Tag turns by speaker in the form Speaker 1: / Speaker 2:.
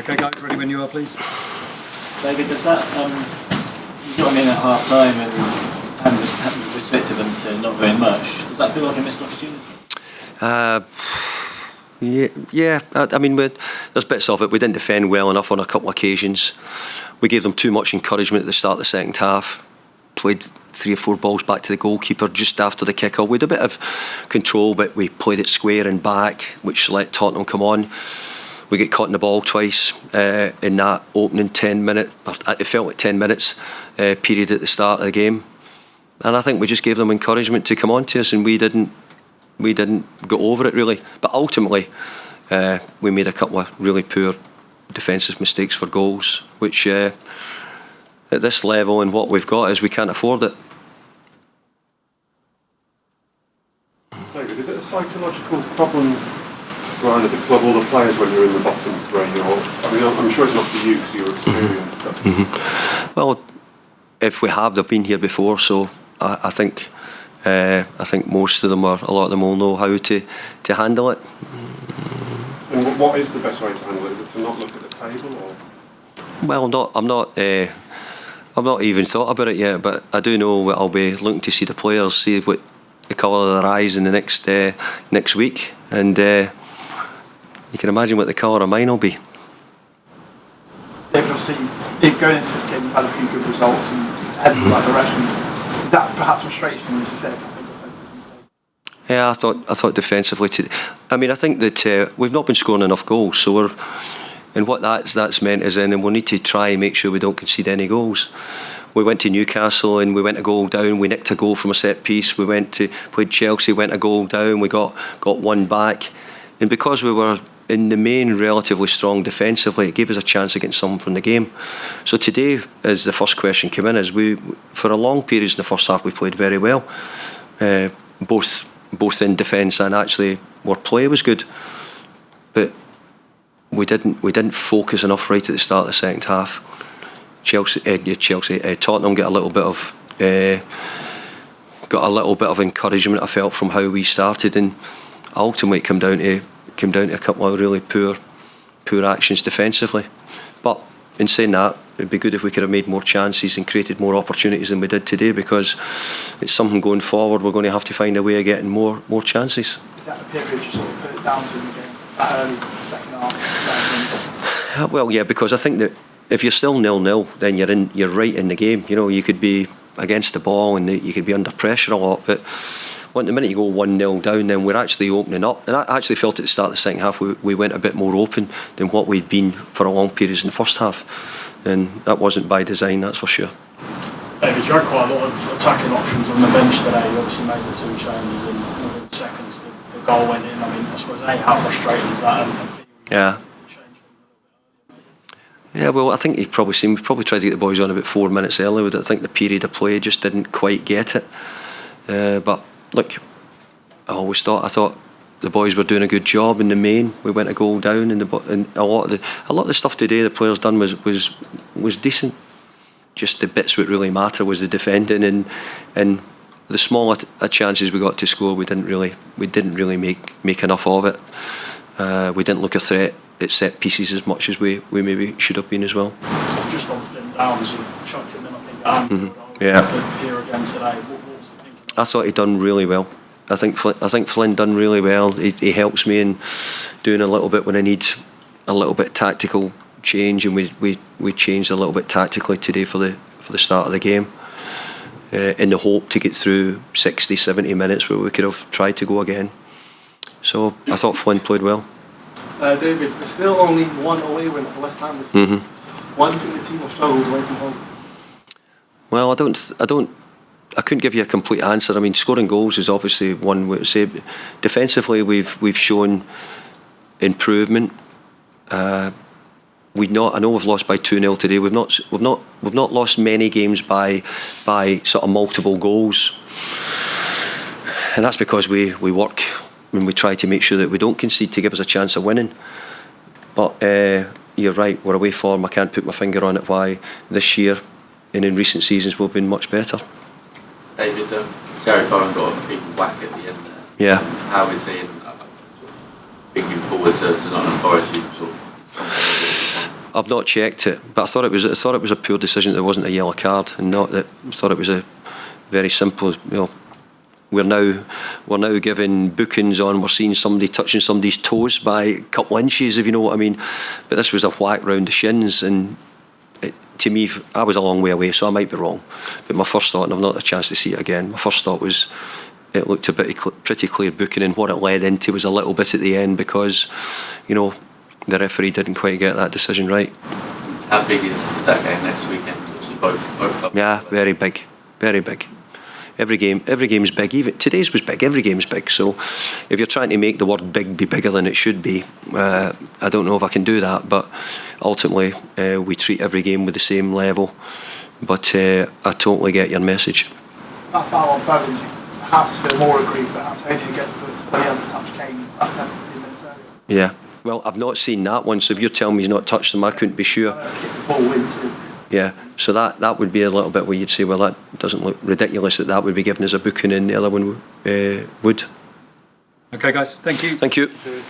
Speaker 1: Okay, guys, ready when you are, please.
Speaker 2: David, does that, you got them in at half time and haven't restricted them to not doing much. Does that feel like a missed opportunity?
Speaker 3: Yeah. I mean, there's bits of it. We didn't defend well enough on a couple of occasions. We gave them too much encouragement at the start of the second half. Played 3 or 4 balls back to the goalkeeper just after the kick-off. We had a bit of control, but we played it square and back, which let Tottenham come on. We get caught in the ball twice in that opening 10-minute, it felt like 10 minutes period at the start of the game. And I think we just gave them encouragement to come on to us, and we didn't go over it really. But ultimately, we made a couple of really poor defensive mistakes for goals, which at this level and what we've got is we can't afford it.
Speaker 4: David, is it a psychological problem for either the club or the players when you're in the bottom three? I mean, I'm sure it's not for you because you're experienced. But
Speaker 3: Well, if we have, they've been here before, so I think most of them, or a lot of them, will know how to handle it.
Speaker 4: And what is the best way to handle it? Is it to not look at the table, or?
Speaker 3: Well, I'm not even thought about it yet, but I do know that I'll be looking to see the players, see what the colour of their eyes in the next week, and you can imagine what the colour of mine will be.
Speaker 5: David, obviously, going into this game, you've had a few good results and heading in the right direction. Is that perhaps frustration, as you said, defensively?
Speaker 3: Yeah, I thought defensively today. I mean, I think that we've not been scoring enough goals, so and what that's meant is then we'll need to try and make sure we don't concede any goals. We went to Newcastle and we went a goal down. We nicked a goal from a set piece. We played Chelsea, went a goal down. We got one back, and because we were in the main relatively strong defensively, it gave us a chance against someone from the game. So today, as the first question came in, is we for a long period in the first half we played very well, both in defence and actually our play was good, but we didn't focus enough right at the start of the second half. Tottenham got a little bit of encouragement, I felt, from how we started, and ultimately it came down to a couple of really poor actions defensively. But in saying that, it'd be good if we could have made more chances and created more opportunities than we did today, because it's something going forward. We're going to have to find a way of getting more chances.
Speaker 5: Is that the period you sort of put it down to in the game? That early second half?
Speaker 3: Well, yeah, because I think that if you're still 0-0, then you're right in the game. You know, you could be against the ball and you could be under pressure a lot, but the minute you go 1-0 down, then we're actually opening up. And I actually felt at the start of the second half we went a bit more open than what we'd been for a long period in the first half, and that wasn't by design, that's for sure.
Speaker 6: David, you had quite a lot of attacking options on the bench today. You obviously made the 2 changes and within seconds the goal went in. I mean, I suppose how frustrating is that?
Speaker 3: Yeah. Yeah, well, I think we probably tried to get the boys on about 4 minutes early. I think the period of play just didn't quite get it. But look, I thought the boys were doing a good job in the main. We went a goal down, and a lot of the stuff today the players done was decent. Just the bits that really matter was the defending and the smaller chances we got to score. We didn't really make enough of it. We didn't look a threat at set pieces as much as we maybe should have been as well.
Speaker 6: Just on Flynn Downs, you chucked him in, I think,
Speaker 3: Yeah.
Speaker 6: Here again today. What was the thinking?
Speaker 3: I thought he'd done really well. I think Flynn done really well. He helps me in doing a little bit when I need a little bit tactical change, and we changed a little bit tactically today for the start of the game, in the hope to get through 60-70 minutes where we could have tried to go again. So I thought Flynn played well.
Speaker 5: David, there's still only one away win for West Ham this season. Why do you think the team has struggled away from home?
Speaker 3: Well, I couldn't give you a complete answer. I mean, scoring goals is obviously one way to say. Defensively, we've shown improvement. I know we've lost by 2-0 today. We've not lost many games by sort of multiple goals, and that's because we work when we try to make sure that we don't concede to give us a chance of winning. But you're right, we're away form. I can't put my finger on it why this year and in recent seasons we've been much better.
Speaker 2: David, Sorare Bowen got a big whack at the end there.
Speaker 3: Yeah.
Speaker 2: How is he bringing forward to Nottingham Forest? You sort of
Speaker 3: I've not checked it, but I thought it was a poor decision that there wasn't a yellow card, and not that. I thought it was a very simple. We're now giving bookings on. We're seeing somebody touching somebody's toes by a couple inches, if you know what I mean. But this was a whack round the shins, and to me, I was a long way away, so I might be wrong. But my first thought, and I've not had a chance to see it again, my first thought was it looked a pretty clear booking, and what it led into was a little bit at the end because, the referee didn't quite get that decision right.
Speaker 1: How big is that game next weekend? Which is both up?
Speaker 3: Yeah, very big, very big. Every game's big. Even today's was big. Every game's big. So, if you're trying to make the word "big" be bigger than it should be, I don't know if I can do that. But ultimately, we treat every game with the same level. But I totally get your message.
Speaker 5: That foul on Bowen, you perhaps feel more aggrieved that that's only against Bowen, but he hasn't touched Kane about 10-15 minutes earlier.
Speaker 3: Yeah. Well, I've not seen that one. So if you're telling me he's not touched them, I couldn't be sure.
Speaker 5: Kick the ball into.
Speaker 3: Yeah, so that would be a little bit where you'd say, well, that doesn't look ridiculous that would be given as a booking, and the other one would.
Speaker 7: Okay, guys, thank you.
Speaker 3: Thank you.
Speaker 4: Cheers.